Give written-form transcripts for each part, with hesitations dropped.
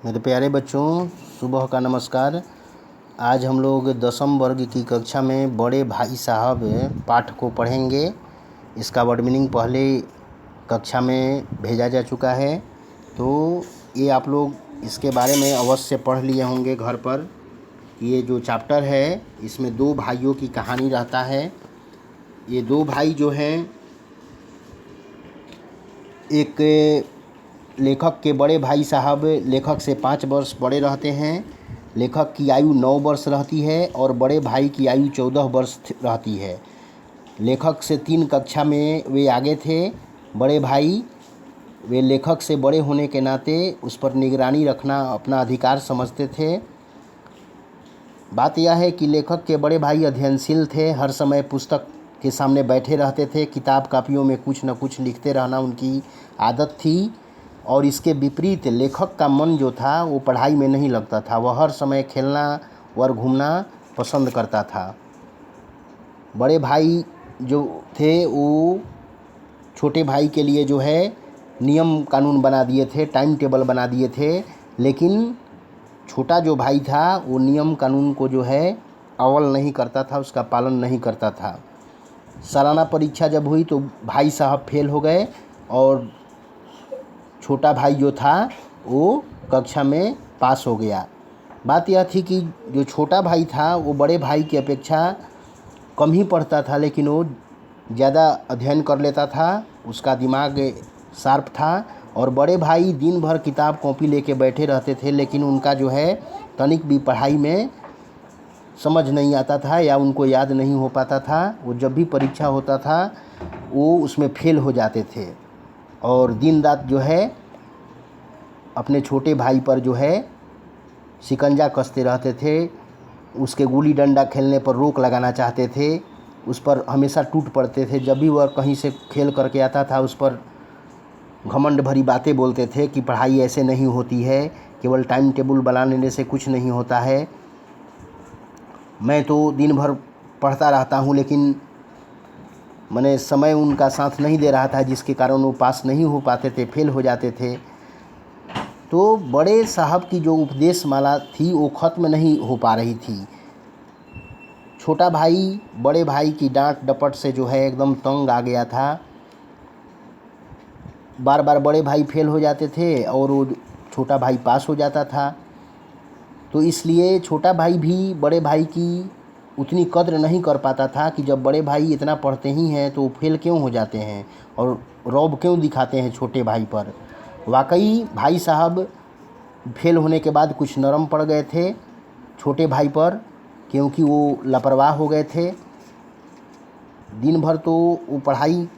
मेरे प्यारे बच्चों, सुबह का नमस्कार। आज हम लोग 10वीं वर्ग की कक्षा में बड़े भाई साहब पाठ को पढ़ेंगे। इसका वर्ड मीनिंग पहले कक्षा में भेजा जा चुका है, तो ये आप लोग इसके बारे में अवश्य पढ़ लिए होंगे घर पर। ये जो चैप्टर है इसमें दो भाइयों की कहानी रहता है। ये दो भाई जो हैं, एक लेखक के बड़े भाई साहब लेखक से 5 वर्ष बड़े रहते हैं। लेखक की आयु 9 वर्ष रहती है और बड़े भाई की आयु 14 वर्ष रहती है। लेखक से 3 कक्षा में वे आगे थे। बड़े भाई वे लेखक से बड़े होने के नाते उस पर निगरानी रखना अपना अधिकार समझते थे। बात यह है कि लेखक के बड़े भाई अध्ययनशील थे, हर समय पुस्तक के सामने बैठे रहते थे, किताब कापियों में कुछ न कुछ लिखते रहना उनकी आदत थी। और इसके विपरीत लेखक का मन जो था वो पढ़ाई में नहीं लगता था, वह हर समय खेलना और घूमना पसंद करता था। बड़े भाई जो थे वो छोटे भाई के लिए जो है नियम कानून बना दिए थे, टाइम टेबल बना दिए थे, लेकिन छोटा जो भाई था वो नियम कानून को जो है अमल नहीं करता था, उसका पालन नहीं करता था। सालाना परीक्षा जब हुई तो भाई साहब फेल हो गए और छोटा भाई जो था वो कक्षा में पास हो गया। बात यह थी कि जो छोटा भाई था वो बड़े भाई की अपेक्षा कम ही पढ़ता था, लेकिन वो ज़्यादा अध्ययन कर लेता था, उसका दिमाग शार्प था। और बड़े भाई दिन भर किताब कॉपी लेके बैठे रहते थे, लेकिन उनका जो है तनिक भी पढ़ाई में समझ नहीं आता था या उनको याद नहीं हो पाता था। वो जब भी परीक्षा होता था वो उसमें फेल हो जाते थे और दिन रात जो है अपने छोटे भाई पर जो है शिकंजा कसते रहते थे। उसके गुल्ली डंडा खेलने पर रोक लगाना चाहते थे, उस पर हमेशा टूट पड़ते थे। जब भी वह कहीं से खेल करके आता था उस पर घमंड भरी बातें बोलते थे कि पढ़ाई ऐसे नहीं होती है, केवल टाइम टेबल बना लेने से कुछ नहीं होता है। मैं तो दिन भर पढ़ता रहता हूँ, लेकिन मैंने समय उनका साथ नहीं दे रहा था, जिसके कारण वो पास नहीं हो पाते थे, फेल हो जाते थे। तो बड़े साहब की जो उपदेश माला थी वो ख़त्म नहीं हो पा रही थी। छोटा भाई बड़े भाई की डांट डपट से जो है एकदम तंग आ गया था। बार बार बड़े भाई फेल हो जाते थे और वो छोटा भाई पास हो जाता था। तो इसलिए छोटा भाई भी बड़े भाई की उतनी कद्र नहीं कर पाता था कि जब बड़े भाई इतना पढ़ते ही हैं तो फेल क्यों हो जाते हैं और रौब क्यों दिखाते हैं छोटे भाई पर। वाकई भाई साहब फेल होने के बाद कुछ नरम पड़ गए थे छोटे भाई पर, क्योंकि वो लापरवाह हो गए थे। दिन भर तो वो पढ़ाई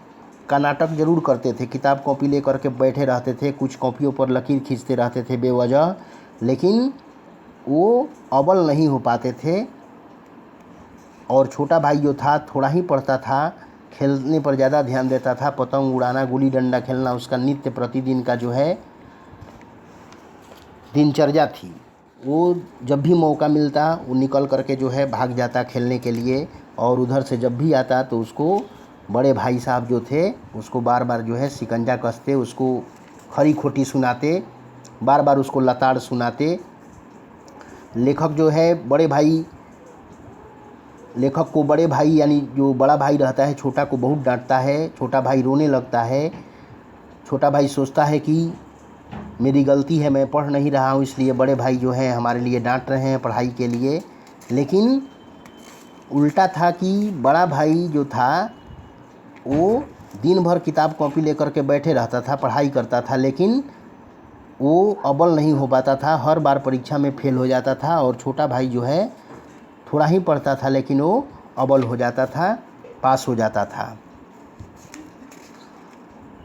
का नाटक ज़रूर करते थे, किताब कॉपी ले करके बैठे रहते थे, कुछ कॉपियों पर लकीर खींचते रहते थे बेवजह, लेकिन वो अव्वल नहीं हो पाते थे। और छोटा भाई जो था थोड़ा ही पढ़ता था, खेलने पर ज़्यादा ध्यान देता था। पतंग उड़ाना, गुल्ली डंडा खेलना उसका नित्य प्रतिदिन का जो है दिनचर्या थी। वो जब भी मौका मिलता वो निकल करके जो है भाग जाता खेलने के लिए, और उधर से जब भी आता तो उसको बड़े भाई साहब जो थे उसको बार बार जो है शिकंजा कसते, उसको खरी खोटी सुनाते, बार बार उसको लताड़ सुनाते। लेखक जो है लेखक को बड़े भाई यानी जो बड़ा भाई रहता है छोटा को बहुत डांटता है। छोटा भाई रोने लगता है। छोटा भाई सोचता है कि मेरी गलती है, मैं पढ़ नहीं रहा हूँ, इसलिए बड़े भाई जो है हमारे लिए डांट रहे हैं पढ़ाई के लिए। लेकिन उल्टा था कि बड़ा भाई जो था वो दिन भर किताब कॉपी लेकर के बैठे रहता था, पढ़ाई करता था, लेकिन वो अव्वल नहीं हो पाता था, हर बार परीक्षा में फेल हो जाता था। और छोटा भाई जो है थोड़ा ही पढ़ता था, लेकिन वो अव्वल हो जाता था, पास हो जाता था।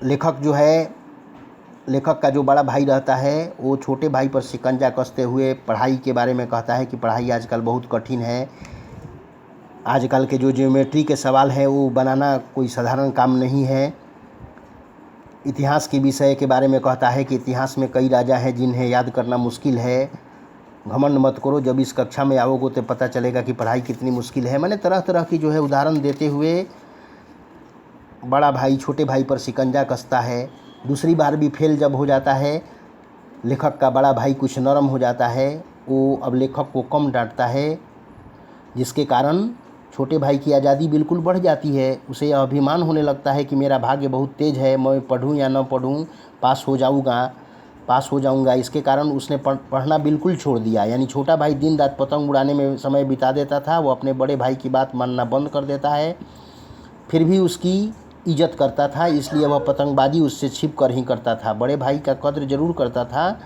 लेखक का जो बड़ा भाई रहता है वो छोटे भाई पर शिकंजा कसते हुए पढ़ाई के बारे में कहता है कि पढ़ाई आजकल बहुत कठिन है। आजकल के जो ज्योमेट्री के सवाल है वो बनाना कोई साधारण काम नहीं है। इतिहास के विषय के बारे में कहता है कि इतिहास में कई राजा हैं जिन्हें याद करना मुश्किल है। घमंड मत करो, जब इस कक्षा में आओगे तो पता चलेगा कि पढ़ाई कितनी मुश्किल है। मैंने तरह तरह की जो है उदाहरण देते हुए बड़ा भाई छोटे भाई पर शिकंजा कसता है। दूसरी बार भी फेल जब हो जाता है लेखक का बड़ा भाई कुछ नरम हो जाता है, वो अब लेखक को कम डांटता है, जिसके कारण छोटे भाई की आज़ादी बिल्कुल बढ़ जाती है। उसे यह अभिमान होने लगता है कि मेरा भाग्य बहुत तेज है, मैं पढ़ूँ या न पढ़ूँ पास हो जाऊँगा। इसके कारण उसने पढ़ना बिल्कुल छोड़ दिया। यानी छोटा भाई दिन रात पतंग उड़ाने में समय बिता देता था, वो अपने बड़े भाई की बात मानना बंद कर देता है। फिर भी उसकी इज़्ज़त करता था, इसलिए वह पतंगबाजी उससे छिप कर ही करता था। बड़े भाई का कद्र ज़रूर करता था।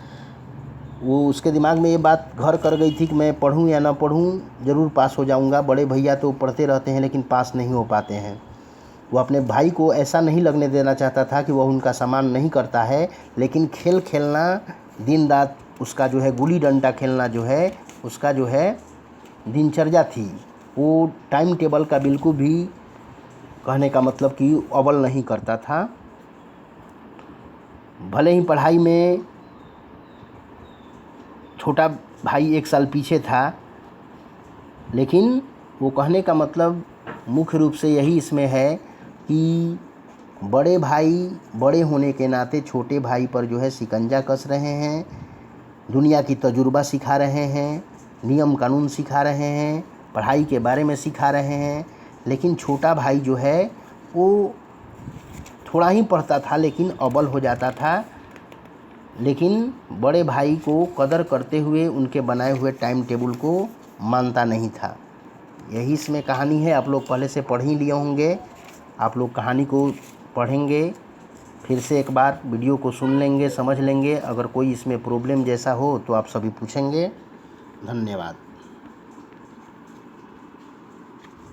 वो उसके दिमाग में ये बात घर कर गई थी कि मैं पढ़ूं या ना पढ़ूं ज़रूर पास हो जाऊंगा। बड़े भैया तो पढ़ते रहते हैं लेकिन पास नहीं हो पाते हैं। वो अपने भाई को ऐसा नहीं लगने देना चाहता था कि वह उनका सम्मान नहीं करता है, लेकिन खेल खेलना, दिन रात उसका जो है गुल्ली डंडा खेलना जो है उसका जो है दिनचर्या थी। वो टाइम टेबल का बिल्कुल भी, कहने का मतलब कि अव्वल नहीं करता था। भले ही पढ़ाई में छोटा भाई 1 साल पीछे था, लेकिन वो कहने का मतलब मुख्य रूप से यही इसमें है कि बड़े भाई बड़े होने के नाते छोटे भाई पर जो है शिकंजा कस रहे हैं, दुनिया की तजुर्बा सिखा रहे हैं, नियम कानून सिखा रहे हैं, पढ़ाई के बारे में सिखा रहे हैं। लेकिन छोटा भाई जो है वो थोड़ा ही पढ़ता था लेकिन अव्वल हो जाता था, लेकिन बड़े भाई को कदर करते हुए उनके बनाए हुए टाइम टेबल को मानता नहीं था। यही इसमें कहानी है। आप लोग पहले से पढ़ ही लिए होंगे, आप लोग कहानी को पढ़ेंगे, फिर से एक बार वीडियो को सुन लेंगे, समझ लेंगे। अगर कोई इसमें प्रॉब्लम जैसा हो तो आप सभी पूछेंगे। धन्यवाद।